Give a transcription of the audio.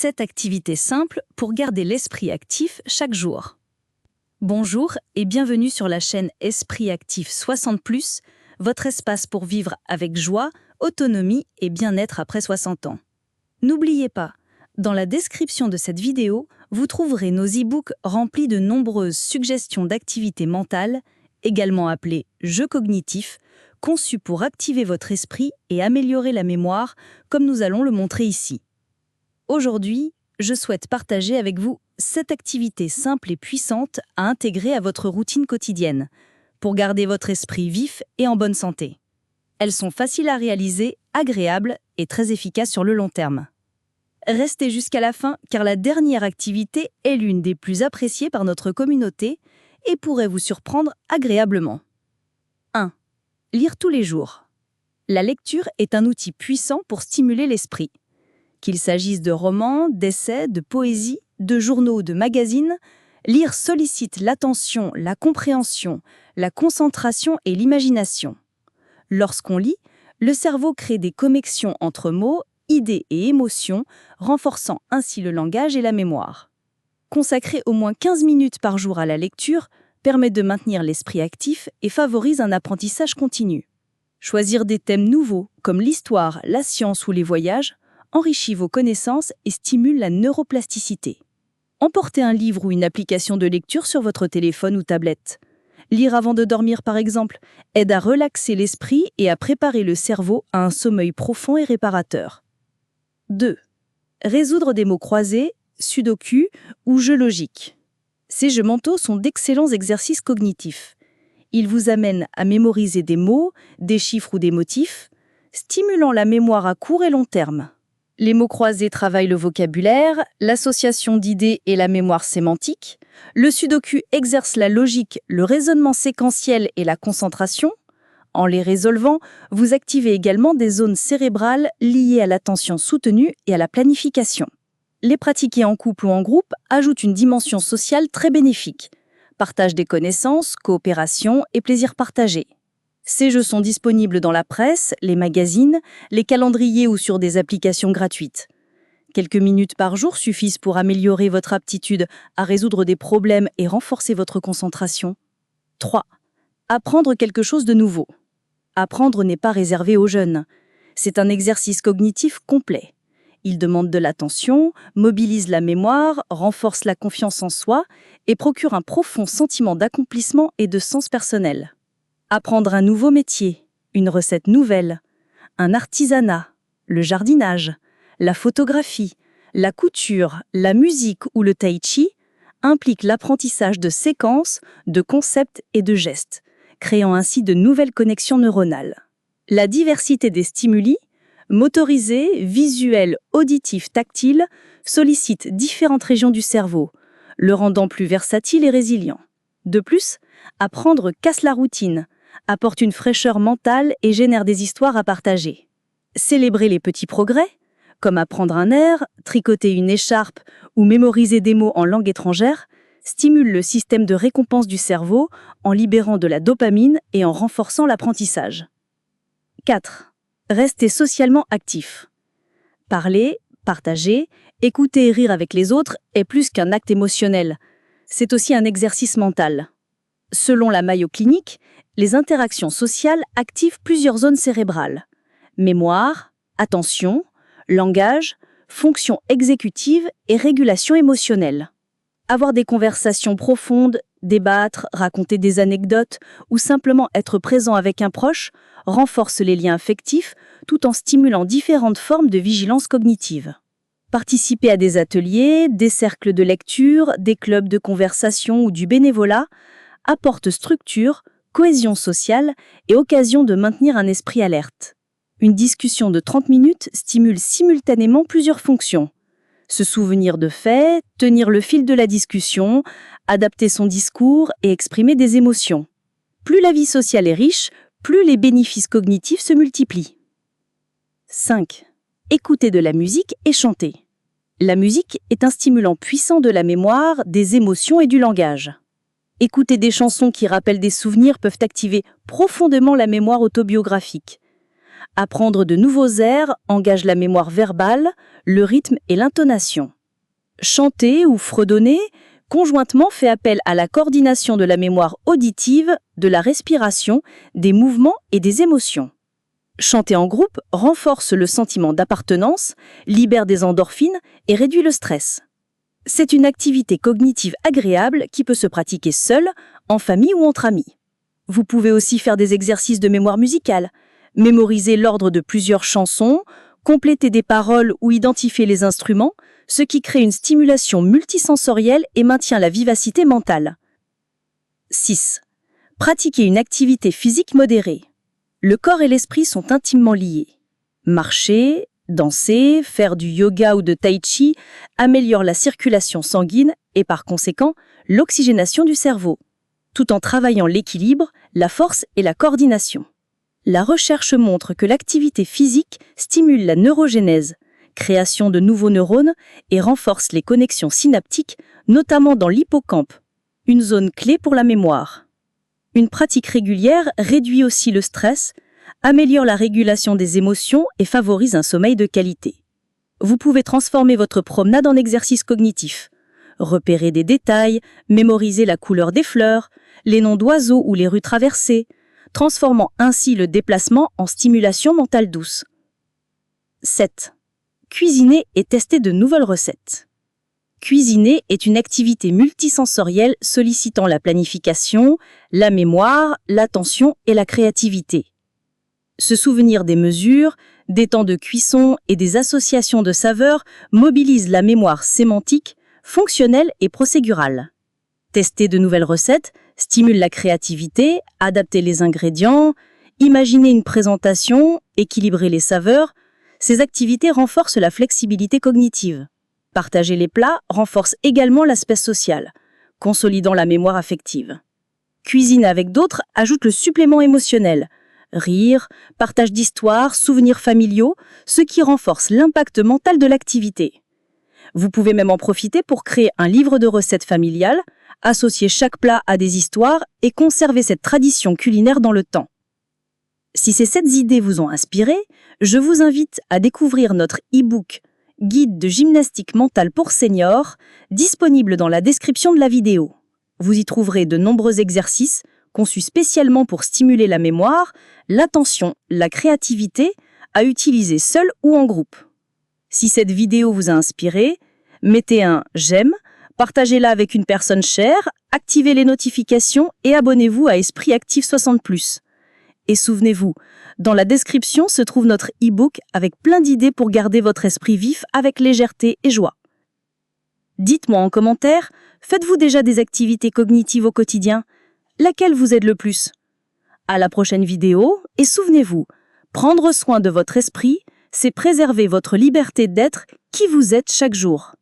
7 activités simples pour garder l'esprit actif chaque jour. Bonjour et bienvenue sur la chaîne Esprit Actif 60+, votre espace pour vivre avec joie, autonomie et bien-être après 60 ans. N'oubliez pas, dans la description de cette vidéo, vous trouverez nos e-books remplis de nombreuses suggestions d'activités mentales, également appelées jeux cognitifs, conçus pour activer votre esprit et améliorer la mémoire, comme nous allons le montrer ici. Aujourd'hui, je souhaite partager avec vous 7 activités simples et puissantes à intégrer à votre routine quotidienne pour garder votre esprit vif et en bonne santé. Elles sont faciles à réaliser, agréables et très efficaces sur le long terme. Restez jusqu'à la fin car la dernière activité est l'une des plus appréciées par notre communauté et pourrait vous surprendre agréablement. 1. Lire tous les jours. La lecture est un outil puissant pour stimuler l'esprit. Qu'il s'agisse de romans, d'essais, de poésie, de journaux ou de magazines, lire sollicite l'attention, la compréhension, la concentration et l'imagination. Lorsqu'on lit, le cerveau crée des connexions entre mots, idées et émotions, renforçant ainsi le langage et la mémoire. Consacrer au moins 15 minutes par jour à la lecture permet de maintenir l'esprit actif et favorise un apprentissage continu. Choisir des thèmes nouveaux, comme l'histoire, la science ou les voyages, enrichit vos connaissances et stimule la neuroplasticité. Emportez un livre ou une application de lecture sur votre téléphone ou tablette. Lire avant de dormir, par exemple, aide à relaxer l'esprit et à préparer le cerveau à un sommeil profond et réparateur. 2. Résoudre des mots croisés, sudoku ou jeux logiques. Ces jeux mentaux sont d'excellents exercices cognitifs. Ils vous amènent à mémoriser des mots, des chiffres ou des motifs, stimulant la mémoire à court et long terme. Les mots croisés travaillent le vocabulaire, l'association d'idées et la mémoire sémantique. Le sudoku exerce la logique, le raisonnement séquentiel et la concentration. En les résolvant, vous activez également des zones cérébrales liées à l'attention soutenue et à la planification. Les pratiquer en couple ou en groupe ajoutent une dimension sociale très bénéfique. Partage des connaissances, coopération et plaisir partagé. Ces jeux sont disponibles dans la presse, les magazines, les calendriers ou sur des applications gratuites. Quelques minutes par jour suffisent pour améliorer votre aptitude à résoudre des problèmes et renforcer votre concentration. 3. Apprendre quelque chose de nouveau. Apprendre n'est pas réservé aux jeunes. C'est un exercice cognitif complet. Il demande de l'attention, mobilise la mémoire, renforce la confiance en soi et procure un profond sentiment d'accomplissement et de sens personnel. Apprendre un nouveau métier, une recette nouvelle, un artisanat, le jardinage, la photographie, la couture, la musique ou le tai chi implique l'apprentissage de séquences, de concepts et de gestes, créant ainsi de nouvelles connexions neuronales. La diversité des stimuli, motorisés, visuels, auditifs, tactiles, sollicite différentes régions du cerveau, le rendant plus versatile et résilient. De plus, apprendre casse la routine, apporte une fraîcheur mentale et génère des histoires à partager. Célébrer les petits progrès, comme apprendre un air, tricoter une écharpe ou mémoriser des mots en langue étrangère, stimule le système de récompense du cerveau en libérant de la dopamine et en renforçant l'apprentissage. 4. Rester socialement actif. Parler, partager, écouter et rire avec les autres est plus qu'un acte émotionnel. C'est aussi un exercice mental. Selon la Mayo Clinic, les interactions sociales activent plusieurs zones cérébrales. Mémoire, attention, langage, fonction exécutive et régulation émotionnelle. Avoir des conversations profondes, débattre, raconter des anecdotes ou simplement être présent avec un proche renforce les liens affectifs tout en stimulant différentes formes de vigilance cognitive. Participer à des ateliers, des cercles de lecture, des clubs de conversation ou du bénévolat apporte structure, cohésion sociale et occasion de maintenir un esprit alerte. Une discussion de 30 minutes stimule simultanément plusieurs fonctions. Se souvenir de faits, tenir le fil de la discussion, adapter son discours et exprimer des émotions. Plus la vie sociale est riche, plus les bénéfices cognitifs se multiplient. 5. Écouter de la musique et chanter. La musique est un stimulant puissant de la mémoire, des émotions et du langage. Écouter des chansons qui rappellent des souvenirs peuvent activer profondément la mémoire autobiographique. Apprendre de nouveaux airs engage la mémoire verbale, le rythme et l'intonation. Chanter ou fredonner conjointement fait appel à la coordination de la mémoire auditive, de la respiration, des mouvements et des émotions. Chanter en groupe renforce le sentiment d'appartenance, libère des endorphines et réduit le stress. C'est une activité cognitive agréable qui peut se pratiquer seule, en famille ou entre amis. Vous pouvez aussi faire des exercices de mémoire musicale, mémoriser l'ordre de plusieurs chansons, compléter des paroles ou identifier les instruments, ce qui crée une stimulation multisensorielle et maintient la vivacité mentale. 6. Pratiquer une activité physique modérée. Le corps et l'esprit sont intimement liés. Marcher, danser, faire du yoga ou de tai chi améliore la circulation sanguine et par conséquent l'oxygénation du cerveau, tout en travaillant l'équilibre, la force et la coordination. La recherche montre que l'activité physique stimule la neurogénèse, création de nouveaux neurones et renforce les connexions synaptiques, notamment dans l'hippocampe, une zone clé pour la mémoire. Une pratique régulière réduit aussi le stress, améliore la régulation des émotions et favorise un sommeil de qualité. Vous pouvez transformer votre promenade en exercice cognitif. Repérer des détails, mémoriser la couleur des fleurs, les noms d'oiseaux ou les rues traversées, transformant ainsi le déplacement en stimulation mentale douce. 7. Cuisiner et tester de nouvelles recettes. Cuisiner est une activité multisensorielle sollicitant la planification, la mémoire, l'attention et la créativité. Se souvenir des mesures, des temps de cuisson et des associations de saveurs mobilise la mémoire sémantique, fonctionnelle et procédurale. Tester de nouvelles recettes stimule la créativité, adapter les ingrédients, imaginer une présentation, équilibrer les saveurs. Ces activités renforcent la flexibilité cognitive. Partager les plats renforce également l'aspect social, consolidant la mémoire affective. Cuisiner avec d'autres ajoute le supplément émotionnel. Rire, partage d'histoires, souvenirs familiaux, ce qui renforce l'impact mental de l'activité. Vous pouvez même en profiter pour créer un livre de recettes familiales, associer chaque plat à des histoires et conserver cette tradition culinaire dans le temps. Si ces 7 idées vous ont inspiré, je vous invite à découvrir notre e-book « Guide de gymnastique mentale pour seniors » disponible dans la description de la vidéo. Vous y trouverez de nombreux exercices conçus spécialement pour stimuler la mémoire, l'attention, la créativité, à utiliser seul ou en groupe. Si cette vidéo vous a inspiré, mettez un « j'aime », partagez-la avec une personne chère, activez les notifications et abonnez-vous à Esprit Actif 60+. Et souvenez-vous, dans la description se trouve notre e-book avec plein d'idées pour garder votre esprit vif avec légèreté et joie. Dites-moi en commentaire, faites-vous déjà des activités cognitives au quotidien? Laquelle vous aide le plus? À la prochaine vidéo et souvenez-vous, prendre soin de votre esprit, c'est préserver votre liberté d'être qui vous êtes chaque jour.